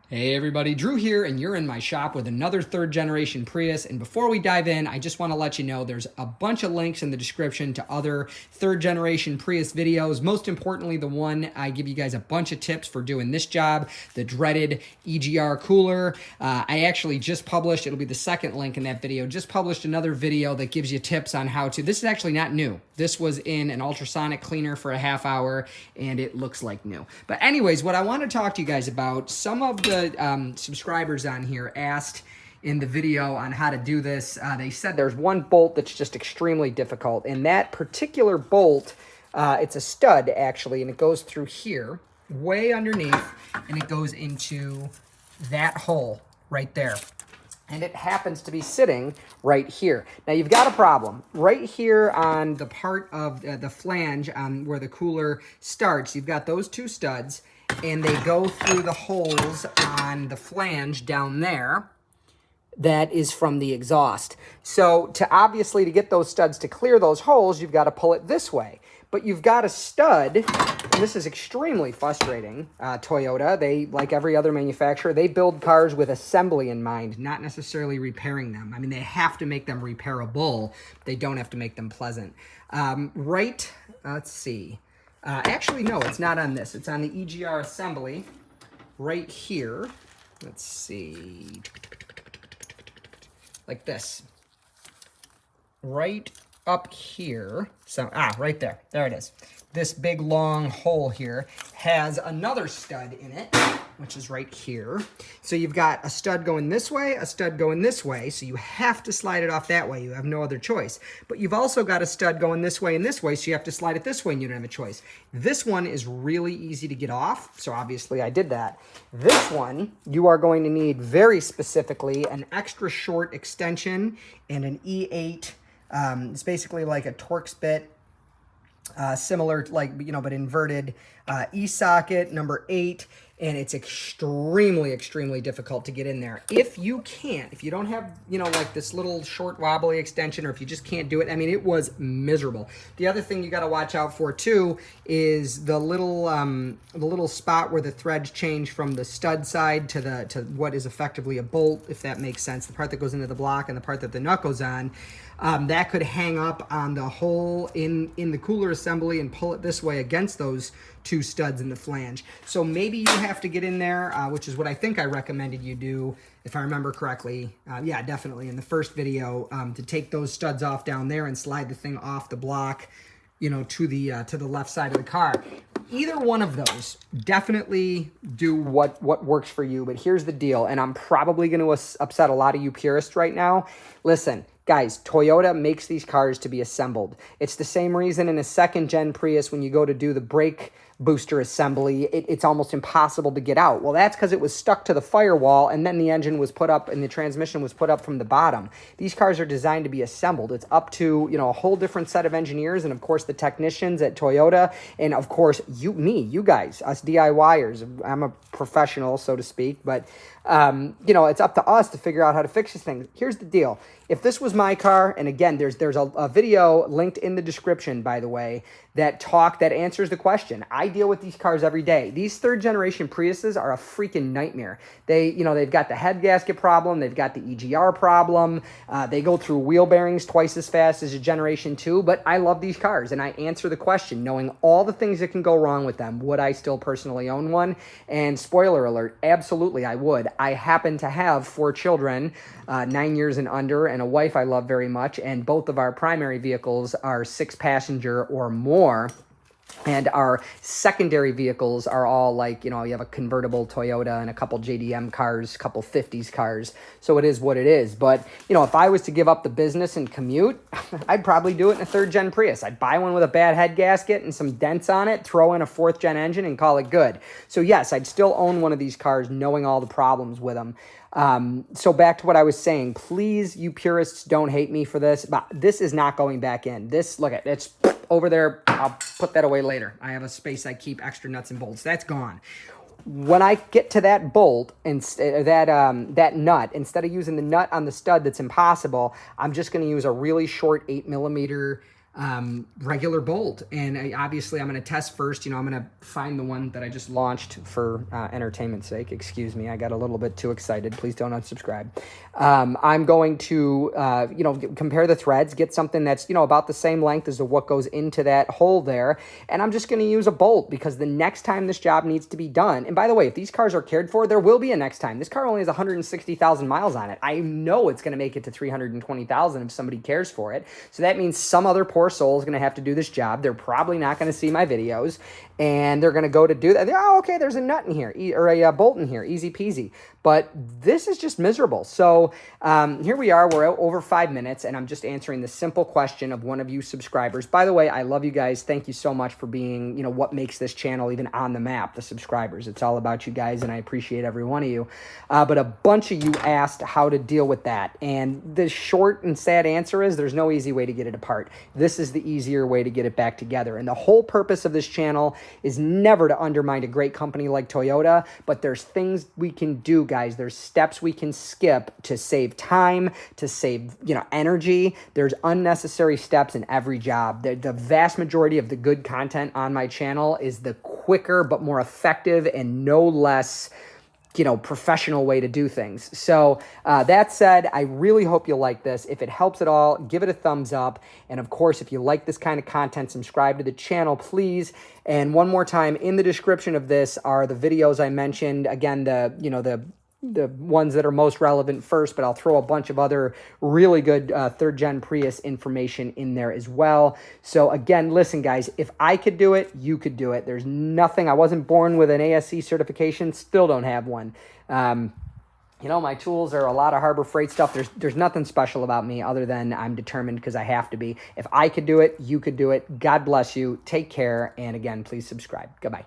Hey everybody, Drew here, and you're in my shop with another third generation Prius. And before we dive in, I just want to let you know there's a bunch of links in the description to other third generation Prius videos. Most importantly, the one I give you guys a bunch of tips for doing this job, the dreaded EGR cooler. I actually just published, it'll be the second link in that video, just published another video that gives you tips on how to, this is actually not new. This was in an ultrasonic cleaner for a half hour, and it looks like new. But anyways, what I want to talk to you guys about, some of the subscribers on here asked in the video on how to do this. They said there's one bolt that's just extremely difficult, and that particular bolt, it's a stud actually, and it goes through here, way underneath, and it goes into that hole right there. And it happens to be sitting right here. Now you've got a problem. Right here on the part of the flange on where the cooler starts, you've got those two studs, and they go through the holes on the flange down there. That is from the exhaust. So obviously to get those studs to clear those holes, you've got to pull it this way. But you've got a stud, and this is extremely frustrating. Toyota, they, like every other manufacturer, they build cars with assembly in mind, not necessarily repairing them. I mean, they have to make them repairable. They don't have to make them pleasant. Let's see. Actually, no, it's not on this. It's on the EGR assembly right here. Let's see. Like this. Right up here. So, right there. There it is. This big long hole here has another stud in it, which is right here. So you've got a stud going this way, a stud going this way, so you have to slide it off that way. You have no other choice. But you've also got a stud going this way and this way, so you have to slide it this way and you don't have a choice. This one is really easy to get off, so obviously I did that. This one, you are going to need very specifically an extra short extension and an E8. It's basically like a Torx bit. Similar, like, but inverted, E-socket number 8, and it's extremely difficult to get in there. If you don't have, like this little short wobbly extension, or if you just can't do it, I mean, it was miserable. The other thing you got to watch out for too is the little spot where the threads change from the stud side to what is effectively a bolt, if that makes sense. The part that goes into the block and the part that the nut goes on. That could hang up on the hole in the cooler assembly and pull it this way against those two studs in the flange. So maybe you have to get in there, which is what I think I recommended you do, if I remember correctly. Yeah, definitely in the first video, to take those studs off down there and slide the thing off the block, to the left side of the car. Either one of those, definitely do what works for you. But here's the deal, and I'm probably going to upset a lot of you purists right now. Listen, guys, Toyota makes these cars to be assembled. It's the same reason in a second-gen Prius, when you go to do the brake booster assembly, it's almost impossible to get out. Well, that's because it was stuck to the firewall, and then the engine was put up and the transmission was put up from the bottom. These cars are designed to be assembled. It's up to, a whole different set of engineers, and of course the technicians at Toyota, and of course you guys, us DIYers. I'm a professional, so to speak, but it's up to us to figure out how to fix these things. Here's the deal. If this was my car, and again, there's a video linked in the description, by the way, that answers the question. I deal with these cars every day. These third generation Priuses are a freaking nightmare. They've got the head gasket problem. They've got the EGR problem. They go through wheel bearings twice as fast as a generation 2, but I love these cars, and I answer the question knowing all the things that can go wrong with them. Would I still personally own one? And spoiler alert, absolutely I would. I happen to have 4 children, 9 years and under, and a wife I love very much, and both of our primary vehicles are 6-passenger or more. And our secondary vehicles are all like, you have a convertible Toyota and a couple JDM cars, a couple 50s cars. So it is what it is. But, if I was to give up the business and commute, I'd probably do it in a third-gen Prius. I'd buy one with a bad head gasket and some dents on it, throw in a 4th-gen engine, and call it good. So yes, I'd still own one of these cars knowing all the problems with them. So back to what I was saying, please, you purists, don't hate me for this, but this is not going back in. It's over there. I'll put that away later. I have a space I keep extra nuts and bolts. That's gone. When I get to that bolt and that nut, instead of using the nut on the stud, that's impossible, I'm just going to use a really short 8mm regular bolt. And obviously I'm going to test first. I'm going to find the one that I just launched for entertainment's sake. Excuse me, I got a little bit too excited. Please don't unsubscribe. I'm going to, compare the threads, get something that's, about the same length as what goes into that hole there. And I'm just going to use a bolt because the next time this job needs to be done, and by the way, if these cars are cared for, there will be a next time. This car only has 160,000 miles on it. I know it's going to make it to 320,000 if somebody cares for it. So that means some other poor soul is going to have to do this job. They're probably not going to see my videos, and they're going to go to do that. Oh, okay, there's a nut in here, or a bolt in here, easy peasy. But this is just miserable. So here we are. We're over 5 minutes, and I'm just answering the simple question of one of you subscribers. By the way, I love you guys. Thank you so much for being, what makes this channel even on the map, the subscribers. It's all about you guys, and I appreciate every one of you. But a bunch of you asked how to deal with that, and the short and sad answer is there's no easy way to get it apart. This is the easier way to get it back together. And the whole purpose of this channel is never to undermine a great company like Toyota, but there's things we can do, guys. There's steps we can skip to save time, to save, energy. There's unnecessary steps in every job. The vast majority of the good content on my channel is the quicker but more effective and no less professional way to do things. So that said, I really hope you like this. If it helps at all, give it a thumbs up. And of course, if you like this kind of content, subscribe to the channel, please. And one more time, in the description of this are the videos I mentioned. Again, the ones that are most relevant first, but I'll throw a bunch of other really good third-gen Prius information in there as well. So again, listen, guys, if I could do it, you could do it. There's nothing. I wasn't born with an ASC certification, still don't have one. My tools are a lot of Harbor Freight stuff. There's nothing special about me other than I'm determined because I have to be. If I could do it, you could do it. God bless you. Take care. And again, please subscribe. Goodbye.